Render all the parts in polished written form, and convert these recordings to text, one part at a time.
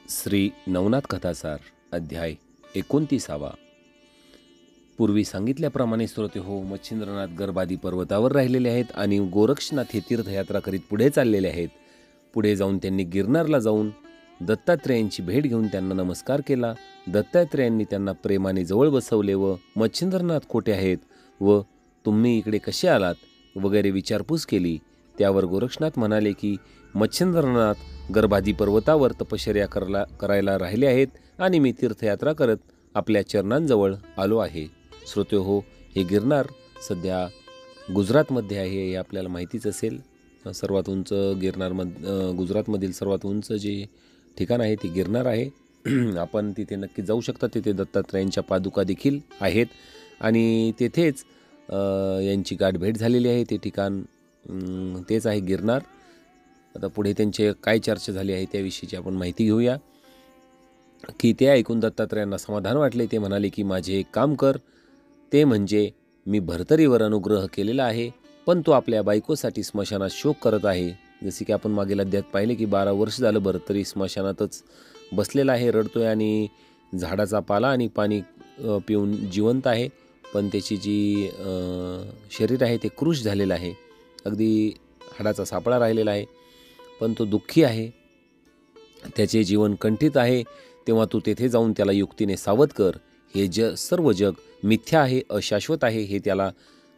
श्री नवनाथ कथासार अध्याय 29. पूर्वी सांगितल्याप्रमाणे श्रोते हो, मच्छिंद्रनाथ गर्भादी पर्वतावर राहिलेले आहेत आणि गोरक्षनाथ हे तीर्थयात्रा करीत पुढे चाललेले आहेत. पुढे जाऊन त्यांनी गिरनारला जाऊन दत्तात्रेयांची भेट घेऊन त्यांना नमस्कार केला. दत्तात्रेयांनी त्यांना प्रेमाने जवळ बसवले व मच्छिंद्रनाथ कोठे आहेत व तुम्ही इकडे कसे आलात वगैरे विचारपूस केली. त्यावर गोरक्षनाथ म्हणाले की मच्छिंद्रनाथ गर्भादी पर्वतावर तपश्चर्या करायला राहिले आहेत आणि मी तीर्थयात्रा करत आपल्या चरणांजवळ आलो आहे. श्रोते हो, हे गिरनार सध्या गुजरातमध्ये आहे, हे आपल्याला माहितीच असेल. सर्वात उंच गुजरातमधील सर्वात उंच जे ठिकाण आहे ते गिरनार आहे. आपण तिथे नक्की जाऊ शकता. तिथे दत्तात्रेयांच्या पादुका देखील आहेत आणि तेथेच यांची गाठ भेट झालेली आहे. ते ठिकाण तेच आहे गिरनार. आता पुढे त्यांचे काय चर्चा झाली आहे त्याविषयीची आपण माहिती घेऊया. की ते ऐकून दत्तात्रेयांना समाधान वाटले. ते म्हणाले की माझे एक काम कर, ते म्हणजे मी भर्तरीवर अनुग्रह केलेला आहे, पण तो आपल्या बायकोसाठी स्मशानात शोक करत आहे. जसे की आपण मागील अध्यायात पाहिले की 12 वर्ष झालं भर्तरी स्मशानातच बसलेला आहे, रडतोय आणि झाडाचा पाला आणि पाणी पिऊन जिवंत आहे. पण त्याची जी शरीर आहे ते क्रूश झालेलं आहे, अगदी हाडाचा सापळा राहिलेला आहे, पण तो दुःखी आहे, त्याचे जीवन कंठित आहे. तेव्हा तू तेथे जाऊन त्याला युक्तीने सावध कर. हे सर्व जग मिथ्या आहे, अशाश्वत आहे, हे त्याला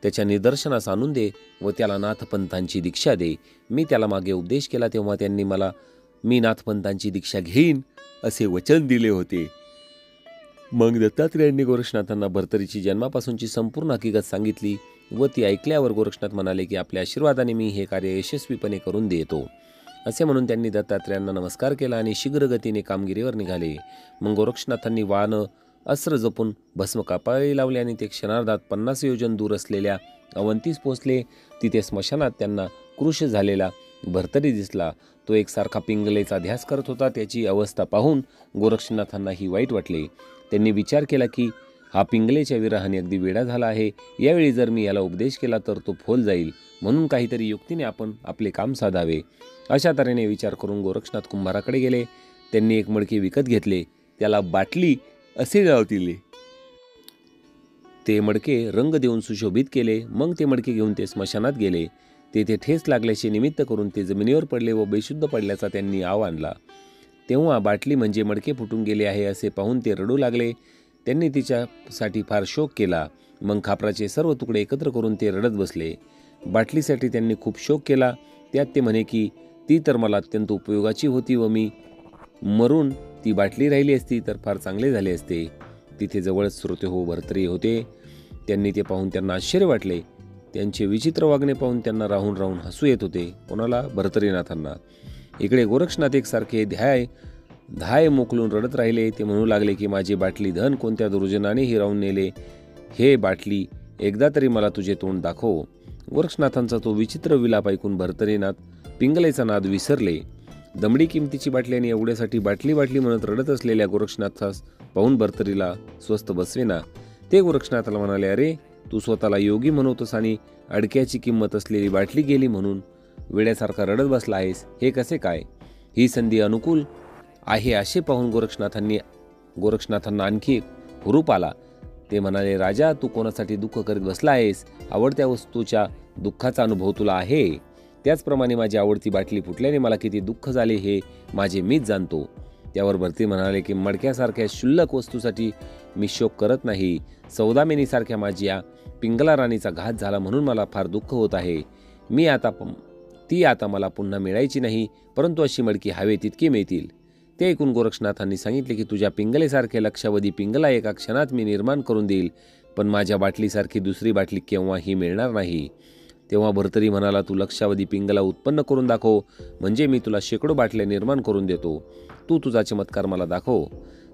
त्याच्या निदर्शनास आणून दे व त्याला नाथपंथांची दीक्षा दे. मी त्याला मागे उपदेश केला तेव्हा त्यांनी मला मी नाथपंथांची दीक्षा घेईन असे वचन दिले होते. मग दत्तात्रेयांनी गोरक्षनाथांना भर्तरीची जन्मापासूनची संपूर्ण हकीकत सांगितली व ती ऐकल्यावर गोरक्षनाथ म्हणाले की आपल्या आशीर्वादाने मी हे कार्य यशस्वीपणे करून देतो. असे म्हणून त्यांनी दत्तात्रेयांना नमस्कार केला आणि शीघ्रगतीने कामगिरीवर निघाले. मग गोरक्षनाथांनी वाहन अस्त्र जपून भस्म कापाळी लावले आणि ते क्षणार्धात 50 योजन दूर असलेल्या अवंतीस पोचले. तिथे स्मशानात त्यांना क्रूश झालेला भर्तरी दिसला. तो एकसारखा पिंगलेचा ध्यास करत होता. त्याची अवस्था पाहून गोरक्षनाथांनाही वाईट वाटले. त्यांनी विचार केला की हा पिंगलेच्या विरहाने अगदी वेडा झाला आहे. यावेळी जर मी याला उपदेश केला तर तो फोल जाईल, म्हणून काहीतरी युक्तीने आपण आपले काम साधावे. अशा तऱ्हेने विचार करून गोरक्षनाथ कुंभाराकडे गेले. त्यांनी एक मडके विकत घेतले, त्याला बाटली असे नाव दिले. ते मडके रंग देऊन सुशोभित केले. मग ते मडके घेऊन ते स्मशानात गेले. तेथे ठेस लागल्याचे निमित्त करून ते जमिनीवर पडले व बेशुद्ध पडल्याचा त्यांनी आव आणला. तेव्हा बाटली म्हणजे मडके फुटून गेले आहे असे पाहून ते रडू लागले. त्यांनी तिच्यासाठी फार शोक केला. मग खापराचे सर्व तुकडे एकत्र करून ते रडत बसले. बाटलीसाठी त्यांनी खूप शोक केला. त्यात ते म्हणे की ती तर मला अत्यंत उपयोगाची होती व मी मरून ती बाटली राहिली असती तर फार चांगले झाले असते. तिथे जवळच श्रोते हो भर्तरी होते. त्यांनी ते पाहून त्यांना आश्चर्य वाटले. त्यांचे विचित्र वागणे पाहून त्यांना राहून राहून हसू येत होते. कोणाला? भर्तरीनाथांना. इकडे गोरक्षनाथ एकसारखे धाय मोकलून रडत राहिले. ते म्हणू लागले की माझी बाटली धन कोणत्या दुर्जनाने हिरावून नेले. हे बाटली, एकदा तरी मला तुझे तोंड दाखव. गोरक्षनाथांचा तो विचित्र विलाप ऐकून भर्तरीनाथ पिंगलेचा नाद विसरले. दमडी किमतीची बाटली आणि एवढ्यासाठी बाटली बाटली म्हणत रडत असलेल्या गोरक्षनाथास पाहून भर्तरीला स्वस्थ बसवेना. ते गोरक्षनाथाला म्हणाले, अरे तू स्वतःला योगी म्हणवतोस आणि अडक्याची किंमत असलेली बाटली गेली म्हणून वेड्यासारखा रडत बसला आहेस. हे कसे काय? ही संधी अनुकूल आहे असे पाहून गोरक्षनाथांना आणखी एक हुरूप आला. ते म्हणाले, राजा तू कोणासाठी दुःख करीत बसला आहेस? आवडत्या वस्तूच्या दुःखाचा अनुभव तुला आहे. त्याचप्रमाणे माझी आवडती बाटली फुटल्याने मला किती दुःख झाले हे माझे मीच जाणतो. त्यावर भर्ती म्हणाले की मडक्यासारख्या क्षुल्लक वस्तूसाठी मी शोक करत नाही. सौदामिनीसारख्या माझ्या पिंगला राणीचा घात झाला म्हणून मला फार दुःख होत आहे. ती आता मला पुन्हा मिळायची नाही, परंतु अशी मडकी हवे तितकी मिळतील. ते ऐकून गोरक्षनाथांनी सांगितले की तुझ्या पिंगलेसारखे लक्षावधी पिंगला एका क्षणात मी निर्माण करून देईल, पण माझ्या बाटलीसारखी दुसरी बाटली केव्हाही मिळणार नाही. तेव्हा भर्तरी म्हणाला, तू लक्षावधी पिंगला उत्पन्न करून दाखव, म्हणजे मी तुला शेकडो बाटल्या निर्माण करून देतो. तू तुझा चमत्कार मला दाखव.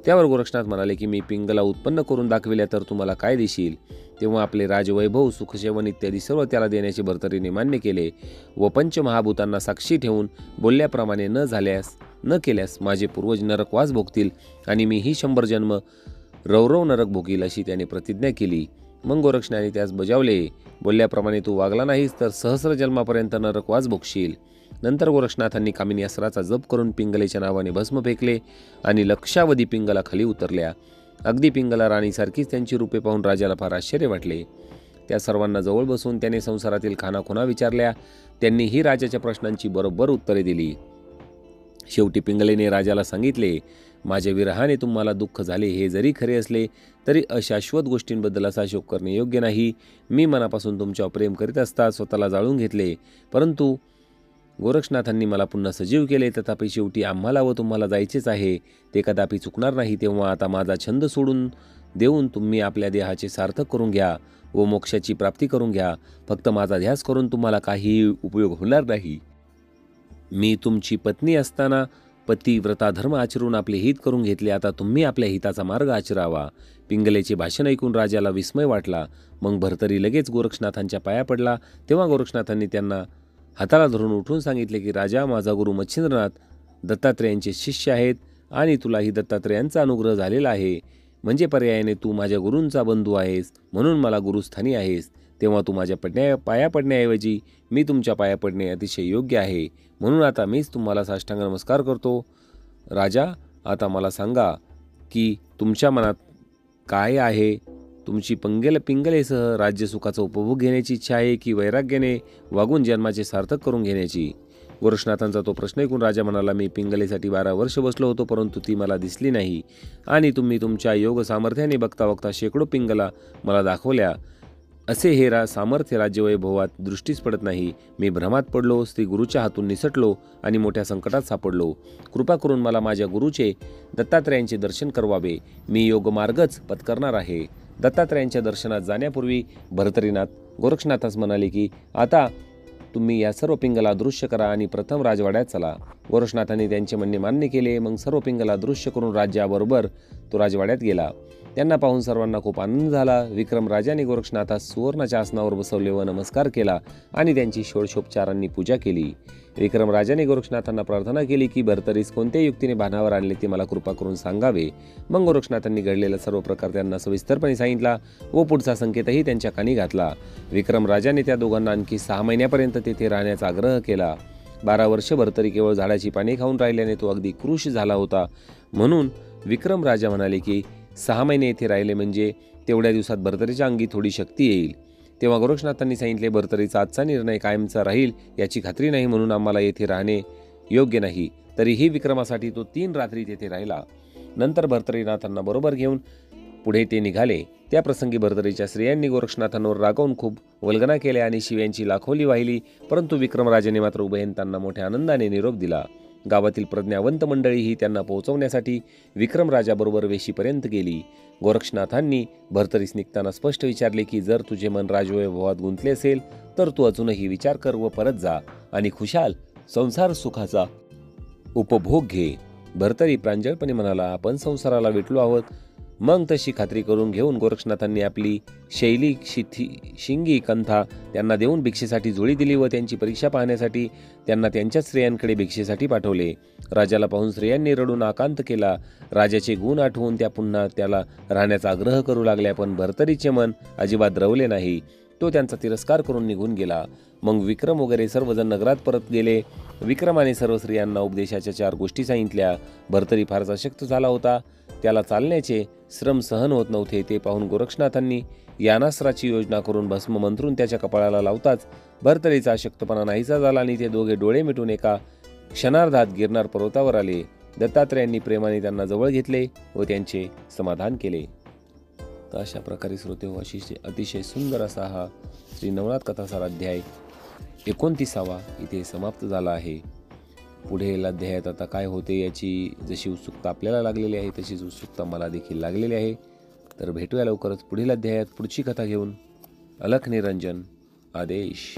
त्यावर गोरक्षनाथ म्हणाले की मी पिंगला उत्पन्न करून दाखविल्या तर तुम्हाला काय देशील? तेव्हा आपले राजवैभव, सुखसेवन इत्यादी सर्व त्याला देण्याचे भर्तरीने मान्य केले व पंचमहाभूतांना साक्षी ठेवून बोलल्याप्रमाणे न केल्यास माझे पूर्वज नरकवास भोगतील आणि मी ही 100 जन्म रौरव नरक भोगील अशी त्याने प्रतिज्ञा केली. मग गोरक्षनाथाने त्यास बजावले. बोलल्याप्रमाणे तू वागला नाहीस तर सहस्र जन्मापर्यंत नरकवास भोगशील. नंतर गोरक्षनाथांनी कामिनी अस्त्राचा जप करून पिंगलेच्या नावाने भस्म फेकले आणि लक्षावधी पिंगला खाली उतरल्या. अगदी पिंगला राणीसारखीच त्यांची रूपे पाहून राजाला फार आश्चर्य वाटले. त्या सर्वांना जवळ बसून त्याने संसारातील खानाखुणा विचारल्या. त्यांनीही राजाच्या प्रश्नांची बरोबर उत्तरे दिली. शेवटी पिंगलेने राजाला सांगितले, माझ्या विरहाने तुम्हाला दुःख झाले हे जरी खरे असले तरी अशाश्वत गोष्टींबद्दल असा शोक करणे योग्य नाही. मी मनापासून तुमच्यावर प्रेम करीत असता स्वतःला जाळून घेतले, परंतु गोरक्षनाथांनी मला पुन्हा सजीव केले. तथापि शेवटी आम्हाला व तुम्हाला जायचेच आहे, ते कदापि चुकणार नाही. तेव्हा आता माझा छंद सोडून देऊन तुम्ही आपल्या देहाचे सार्थक करून घ्या व मोक्षाची प्राप्ती करून घ्या. फक्त माझा ध्यास करून तुम्हाला काहीही उपयोग होणार नाही. मी तुमची पत्नी असताना पतिव्रता धर्म आचरून आपले हित करून घेतले. आता तुम्ही आपल्या हिताचा मार्ग आचरावा. पिंगलेचे भाषण ऐकून राजाला विस्मय वाटला. मग भर्तरी लगेच गोरक्षनाथांच्या पाया पडला. तेव्हा गोरक्षनाथांनी त्यांना हाताला धरून उठून सांगितले की राजा, माझा गुरु मच्छिंद्रनाथ दत्तात्रेयांचे शिष्य आहेत आणि तुलाही दत्तात्रेयांचा अनुग्रह झालेला आहे. म्हणजे पर्यायाने तू माझ्या गुरूंचा बंधू आहेस, म्हणून मला गुरुस्थानी आहेस. तेव्हा तू माझ्या पाया पडण्याऐवजी मी तुमच्या पाया पडणे अतिशय योग्य आहे. म्हणून आता मीच तुम्हाला साष्टांग नमस्कार करतो. राजा, आता मला सांगा की तुमच्या मनात काय आहे? तुमची पिंगलेसह राज्यसुखाचा उपभोग घेण्याची इच्छा आहे की वैराग्याने वागून जन्माचे सार्थक करून घेण्याची? गोरक्षनाथांचा तो प्रश्न ऐकून राजा म्हणाला, मी पिंगलेसाठी 12 वर्ष बसलो होतो, परंतु ती मला दिसली नाही आणि तुम्ही तुमच्या योग सामर्थ्याने बघता बघता शेकडो पिंगला मला दाखवल्या. असे हे सामर्थ्य राज्यवैभवात दृष्टीस पडत नाही. मी भ्रमात पडलो, स्त्री गुरुच्या हातून निसटलो आणि मोठ्या संकटात सापडलो. कृपा करून मला माझ्या गुरुचे दत्तात्रेयांचे दर्शन करवावे. मी योगमार्गच पत्करणार आहे. दत्तात्रेयांच्या दर्शनात जाण्यापूर्वी भर्तरीनाथ गोरक्षनाथास म्हणाले की आता तुम्ही या सर्व पिंगला दृश्य करा आणि प्रथम राजवाड्यात चला. गोरक्षनाथांनी त्यांचे म्हणणे मान्य केले. मग सर्व पिंगला दृश्य करून राज्याबरोबर तो राजवाड्यात गेला. त्यांना पाहून सर्वांना खूप आनंद झाला. विक्रम राजाने गोरक्षनाथास सुवर्णाच्या आसनावर बसवले व नमस्कार केला आणि त्यांची षोडशोपचारांनी पूजा केली. विक्रम राजाने गोरक्षनाथांना प्रार्थना केली की भर्तरीस कोणत्या युक्तीने भानावर आणले ते मला कृपा करून सांगावे. मग गोरक्षनाथांनी घडलेला सर्व प्रकार त्यांना सविस्तरपणे सांगितला व पुढचा संकेतही त्यांच्या कानी घातला. विक्रम राजाने त्या दोघांना आणखी 6 महिन्यापर्यंत तेथे राहण्याचा आग्रह केला. 12 वर्ष भर्तरी केवळ झाडाची पाने खाऊन राहिल्याने तो अगदी कृश झाला होता. म्हणून विक्रम राजा म्हणाले की 6 महिने येथे राहिले म्हणजे तेवढ्या दिवसात भर्तरीच्या अंगी थोडी शक्ती येईल. तेव्हा गोरक्षनाथांनी सांगितले, भर्तरीचा आजचा निर्णय कायमचा राहील याची खात्री नाही, म्हणून आम्हाला येथे राहणे योग्य नाही. तरीही विक्रमासाठी तो 3 रात्री तेथे राहिला. नंतर भर्तरीनाथांना बरोबर घेऊन पुढे ते निघाले. त्या प्रसंगी भर्तरीच्या स्त्रियांनी गोरक्षनाथांवर रागावून खूप वल्गना केल्या आणि शिव्यांची लाखोली वाहिली. परंतु विक्रमराजाने मात्र उभयंतांना मोठ्या आनंदाने निरोप दिला. गावातील प्रज्ञावंत मंडळीही त्यांना पोहोचवण्यासाठी विक्रम राजाबरोबर वेशीपर्यंत गेली. गोरक्षनाथांनी भर्तरीस निघताना स्पष्ट विचारले की जर तुझे मन राजवैभवात गुंतले असेल तर तू अजूनही विचार कर व परत जा आणि खुशाल संसार सुखाचा उपभोग घे. भर्तरी प्रांजळपणे म्हणाला, आपण संसाराला वेटलो आहोत. मग तशी खात्री करून घेऊन गोरक्षनाथांनी आपली शिंगी कंथा त्यांना देऊन भिक्षेसाठी झोळी दिली व त्यांची परीक्षा पाहण्यासाठी त्यांना त्यांच्या स्त्रियांकडे भिक्षेसाठी पाठवले. राजाला पाहून स्त्रियांनी रडून आकांत केला. राजाचे गुण आठवून त्या पुन्हा त्याला राहण्याचा आग्रह करू लागल्या, पण भर्तरीचे मन अजिबात द्रवले नाही. तो त्यांचा तिरस्कार करून निघून गेला. मग विक्रम वगैरे सर्वजण नगरात परत गेले. विक्रमाने सर्व स्त्रियांना उपदेशाच्या 4 गोष्टी सांगितल्या. भर्तरी फारच अशक्त झाला होता. त्याला चालण्याचे श्रम सहन होत नव्हते. ते पाहून गोरक्षनाथांनी यानास्त्राची योजना करून भस्म मंत्रून त्याच्या कपाळाला लावताच भर्तरीचा अशक्तपणा नाहीसा झाला आणि ते दोघे डोळे मिटून एका क्षणार्धात गिरनार पर्वतावर आले. दत्तात्रेयांनी प्रेमाने त्यांना जवळ घेतले व त्यांचे समाधान केले. तर अशा प्रकारे श्रोते हो, अतिशय सुंदर असा हा श्री नवनाथ कथासार अध्याय 29 इथे समाप्त झाला आहे. पुढील अध्यायात आता काय होते याची जशी उत्सुकता आपल्याला लागलेली आहे तशीच उत्सुकता मला देखील लागलेली आहे. तर भेटूया लवकरच पुढील अध्यायात पुढची कथा घेऊन. अलख निरंजन आदेश.